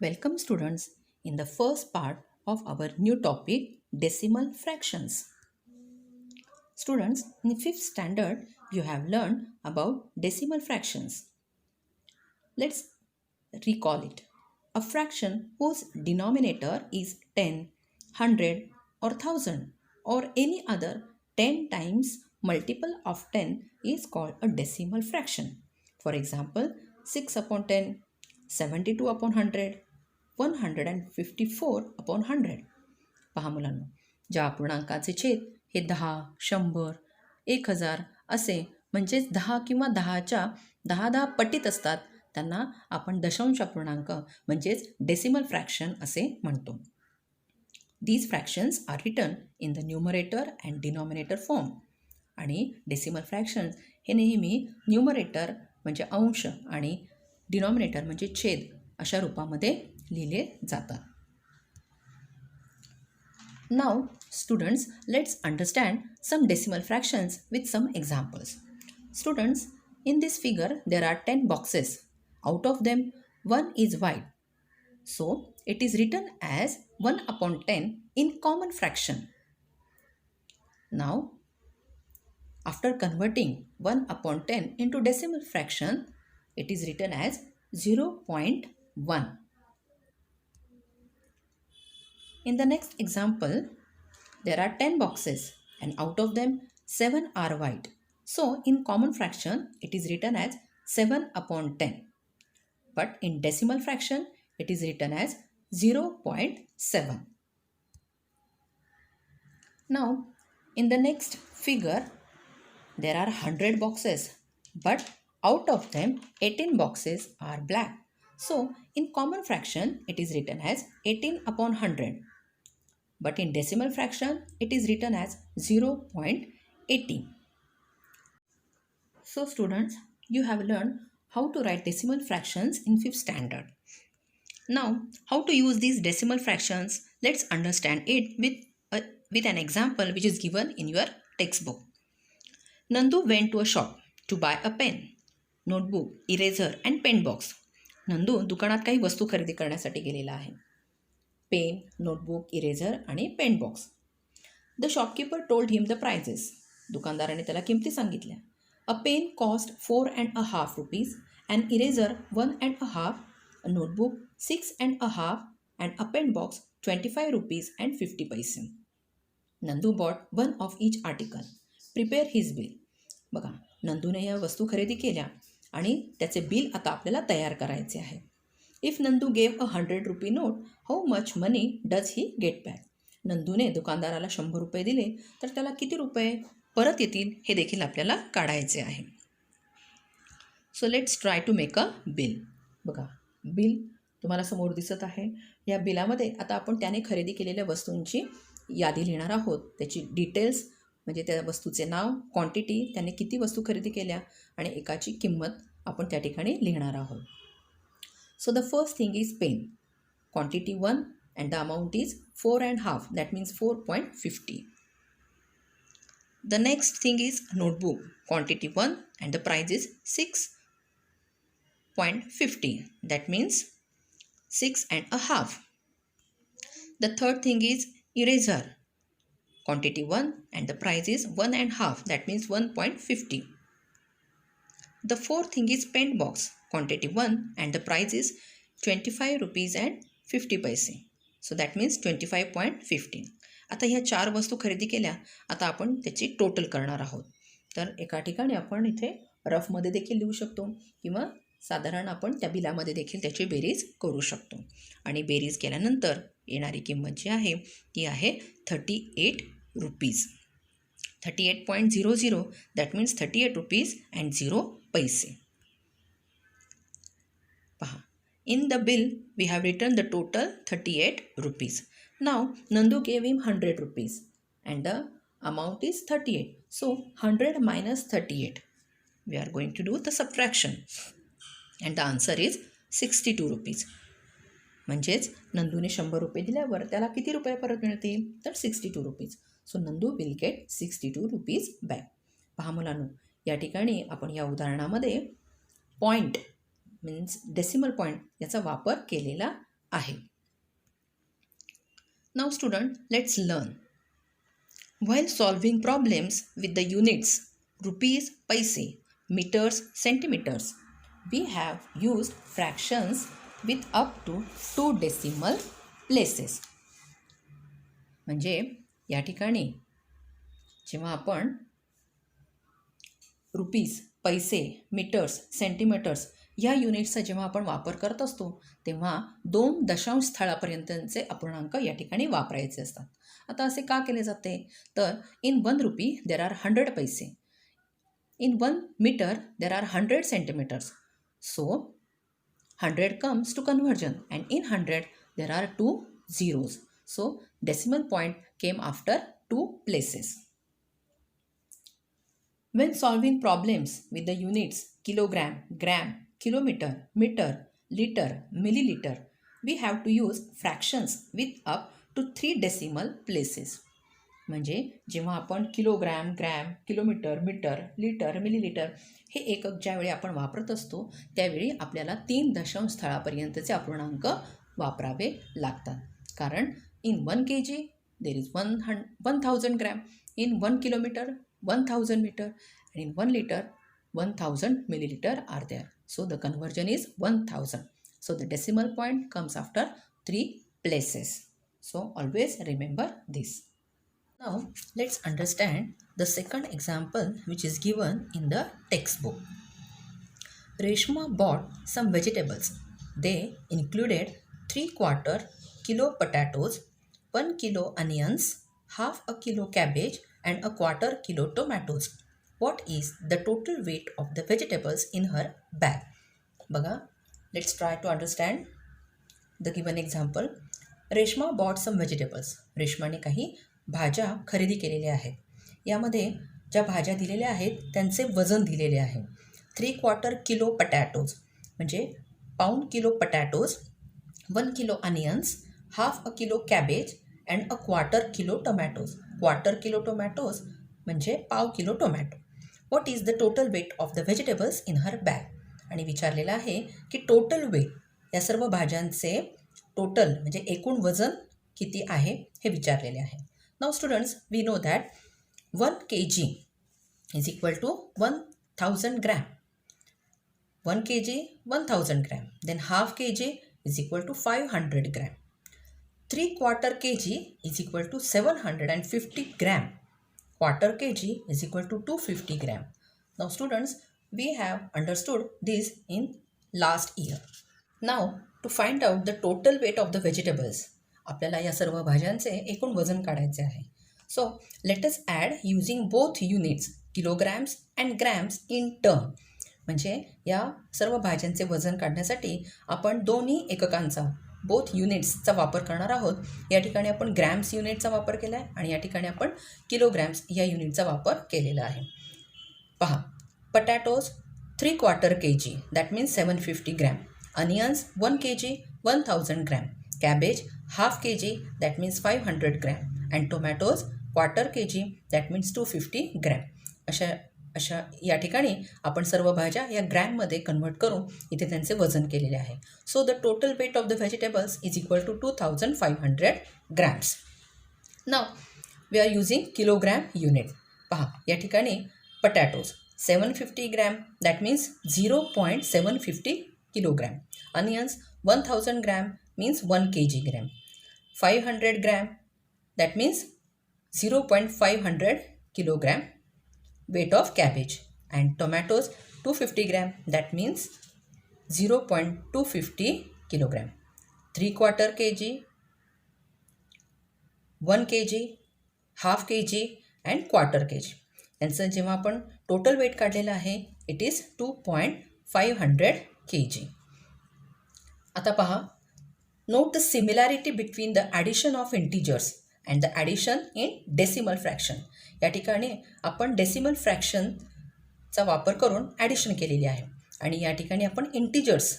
Welcome students in the first part of our new topic decimal fractions. Students, in 5th standard you have learned about decimal fractions. Let's recall it. A fraction whose denominator is 10, 100 or 1000 or any other 10 times multiple of 10 is called a decimal fraction. For example, 6 upon 10, 72 upon 100, 154 upon 100. पहा मुलांनो, ज्या अपूर्णांकाचे छेद हे 10, 100, 1000 असे म्हणजेच 10 किंवा 10च्या 10 पटीत असतात त्यांना आपण दशांश अपूर्णांक म्हणजेच डेसिमल फ्रॅक्शन असे म्हणतो. These fractions are written in the numerator and denominator form. आणि डेसिमल फ्रॅक्शन्स हे नेहमी न्यूमरेटर म्हणजे अंश आणि डिनॉमिनेटर म्हणजे छेद अशा रूपामध्ये लिहिले जातात. Now, students, let's understand some decimal fractions with some examples. Students, in this figure, there are 10 boxes. Out of them, one is white. So, it is written as 1 upon 10 in common fraction. Now, after converting 1 upon 10 into decimal fraction, it is written as 0.1. In the next example, there are 10 boxes and out of them 7 are white. So in common fraction, it is written as 7 upon 10. But in decimal fraction, it is written as 0.7. Now, in the next figure, there are 100 boxes, but out of them 18 boxes are black. So in common fraction, it is written as 18 upon 100. But in decimal fraction, it is written as 0.18. So students, you have learned how to write decimal fractions in 5th standard. Now, how to use these decimal fractions, let's understand it with an example which is given in your textbook. Nandu went to a shop to buy a pen, notebook, eraser and pen box. Nandu दुकानात काही वस्तू खरेदी करण्यासाठी गेलेला आहे. Pen, notebook, eraser आणि pen box. The shopkeeper told him the prices. दुकानदाराने त्याला किमती सांगितल्या. A pen cost 4.5 rupees, and eraser 1.5, a notebook 6.5 and a pen box 25 rupees and 50 पैसे. Nandu bought one of each article. Prepare his bill. बघा, नंदूने या वस्तू खरेदी केल्या आणि त्याचे बिल आता आपल्याला तयार करायचे आहे. If Nandu gave a 100 rupee note, how much money does he get back. नंदूने दुकानदाराला 100 रुपये दिले तर त्याला किती रुपये परत येतील हे देखील आपल्याला काढायचे आहे. So let's try to make a bill. बघा, बिल तुम्हाला समोर दिसत आहे. या बिलामध्ये आता आपण त्याने खरेदी केलेल्या वस्तूंची यादी लिहिणार आहोत. त्याची डिटेल्स म्हणजे त्या वस्तूचे नाव, क्वांटिटी, त्याने किती वस्तू खरेदी केल्या आणि एकाची किंमत आपण त्या ठिकाणी लिहिणार आहोत. So the first thing is pen, quantity 1 and the amount is 4.5, that means 4.50. The next thing is notebook, quantity 1 and the price is 6.50, that means 6.5. The third thing is eraser, quantity 1 and the price is 1.5, that means 1.50. The fourth thing is pen box, quantity 1 and the price is 25 rupees and 50 पैसे. So that means 25.50. आता ह्या 4 वस्तू खरेदी केल्या. आता आपण त्याची total करणार आहोत. तर एका ठिकाणी आपण इथे रफमध्ये देखील लिहू शकतो किंवा साधारण आपण त्या बिलामध्ये देखील त्याची बेरीज करू शकतो. आणि बेरीज केल्यानंतर येणारी किंमत जी आहे ती आहे 38 rupees. 38.00, that means 38 rupees and 0 पैसे. पहा, in the bill we have written the total 38 rupees. Now Nandu gave him 100 rupees and the amount is 38. So 100 minus 38. We are going to do the subtraction and the answer is 62 rupees. म्हणजेच नंदूने 100 रुपये दिल्यावर त्याला किती रुपये परत मिळतील तर 62 rupees. So Nandu will get 62 rupees back. पहा मुलांनो, या ठिकाणी आपण या उदाहरणामध्ये पॉईंट मीन्स डेसिमल पॉईंट याचा वापर केलेला आहे. Now student, let's learn. While solving problems with the units rupees, paise, meters, centimeters, we have used fractions with up to 2 decimal places. म्हणजे या ठिकाणी जेव्हा आपण रुपीज, पैसे, मीटर्स, सेंटीमीटर्स या युनिट्सचा जेव्हा आपण वापर करत असतो तेव्हा 2 दशांश स्थळापर्यंतचे अपूर्णांक या ठिकाणी वापरायचे असतात. आता असे का केले जाते तर इन 1 रुपी देर आर 100 पैसे, in 1 metre there are 100 centimetres. So 100 comes to conversion and in 100 there are 2 zeros. So decimal point came after 2 places. When solving problems with the units kilogram, gram, kilometer, meter, liter, milliliter, we have to use fractions with up to 3 decimal places. म्हणजे जेव्हा आपण kilogram, gram, kilometre, metre, litre, millilitre हे एकक ज्यावेळी आपण वापरत असतो त्यावेळी आपल्याला 3 दशांश स्थळापर्यंतचे अपूर्णांक वापरावे लागतात. कारण in 1 kg there is 1000 gram, in 1 kilometre 1000 meter, and in 1 liter 1000 milliliter are there. So the conversion is 1000. So the decimal point comes after 3 places. So always remember this. Now let's understand the second example which is given in the textbook. Reshma bought some vegetables. They included 3/4 kilo potatoes, 1 kilo onions, half a kilo cabbage and a 1/4 kilo tomatoes. What is the total weight of the vegetables in her bag? बघा, let's try to understand the given example. Reshma bought some vegetables. रेश्माने काही भाज्या खरेदी केलेल्या आहेत. यामध्ये ज्या भाज्या दिलेल्या आहेत त्यांचे वजन दिलेले आहे. 3/4 किलो पटॅटोज म्हणजे पाऊण kilo potatoes, 1 kilo onions, half a kilo cabbage and a 1/4 kilo tomatoes. 1/4 kilo tomatoes म्हणजे पाव kilo tomato. What is the total weight of the vegetables in her bag? आणि विचारलेलं आहे की टोटल वेट या सर्व भाज्यांचे टोटल म्हणजे एकूण वजन किती आहे हे विचारलेले आहे. Now students, we know that 1 kg is equal to 1000 gram. 1 kg 1000 gram. Then half kg is equal to 500 gram. 3/4 kg is equal to 750 gram. 1/4 kg is equal to 250 gram. Now students, we have understood this in last year. Now to find out the total weight of the vegetables, आपल्याला या सर्व भाज्यांचे एकूण वजन काढायचे आहे. So let us add using both units kilograms and grams in turn. म्हणजे या सर्व भाज्यांचे वजन काढण्यासाठी आपण दोन्ही एककांचा बोथ युनिट्सचा वापर करणार आहोत. या ठिकाणी आपण ग्रॅम्स युनिटचा वापर केला आहे आणि या ठिकाणी आपण किलोग्रॅम्स या युनिटचा वापर केलेला आहे. पहा, potatoes 3/4 kg that means 750 gram. Onions 1 kg 1000 gram. Cabbage half kg that means 500 gram. And tomatoes 1/4 kg that means 250 gram. अशा या ठिकाणी आपण सर्व भाज्या या ग्रॅममध्ये कन्वर्ट करून इथे त्यांचे वजन केलेले आहे. So the total weight of the vegetables is equal to 2500 grams. Now we are using kilogram unit. पहा, या ठिकाणी potatoes 750 gram that means 0.750 kilogram. Onions 1000 gram means 1 kg gram. 500 gram that means 0.500 kilogram weight of cabbage, and tomatoes 250 gram that means 0.250 kilogram. 3/4 kg, 1 kg, half kg and 1/4 kg. यांचं जेव्हा आपण total weight काढलेलं आहे it is 2.500 kg. आता पहा, note the similarity between the addition of integers and the addition in decimal fraction. या ठिकाणी आपण डेसिमल फ्रॅक्शनचा वापर करून ॲडिशन केलेली आहे आणि या ठिकाणी आपण इंटिजर्स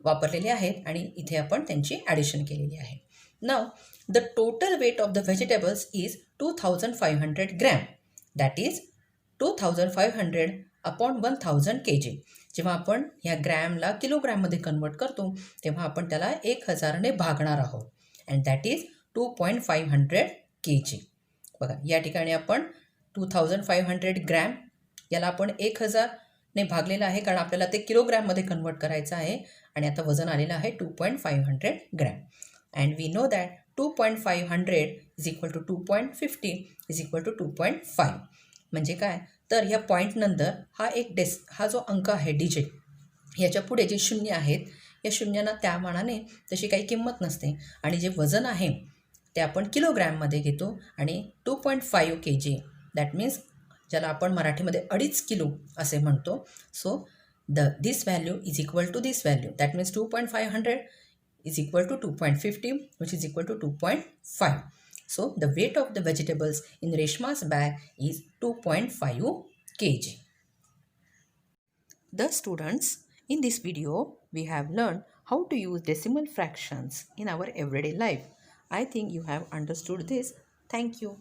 वापरलेले आहेत आणि इथे आपण त्यांची ॲडिशन केलेली आहे. Now the total weight of the vegetables is 2500 gram. That is 2500 upon 1000 kg. जेव्हा आपण ह्या ग्रॅमला किलोग्रॅममध्ये कन्वर्ट करतो तेव्हा आपण त्याला 1000ने भागणार आहोत अँड दॅट इज 2.500 kg. बघा या ठिकाणी आपण 2500 ग्रॅम याला आपण 1000ने भागलेलं आहे कारण आपल्याला ते किलोग्रॅममध्ये कन्वर्ट करायचं आहे आणि आता वजन आलेलं आहे 2.500 gram. And we know that 2.500 is equal to 2.50 is equal to 2.5. म्हणजे काय तर ह्या पॉईंटनंतर हा जो अंक आहे डिजिट ह्याच्या पुढे जे शून्य आहेत या शून्यांना त्या मानाने तशी काही किंमत नसते आणि जे वजन आहे ते आपण किलोग्रॅममध्ये घेतो आणि 2.5 kg दॅट मीन्स ज्याला आपण मराठीमध्ये 2.5 किलो असे म्हणतो. So this value is equal to this value that means 2.500 is equal to 2.50 which is equal to 2.5. So the weight of the vegetables in Reshma's bag is 2.5 kg. The students, in this video we have learned how to use decimal fractions in our everyday life. I think you have understood this. Thank you.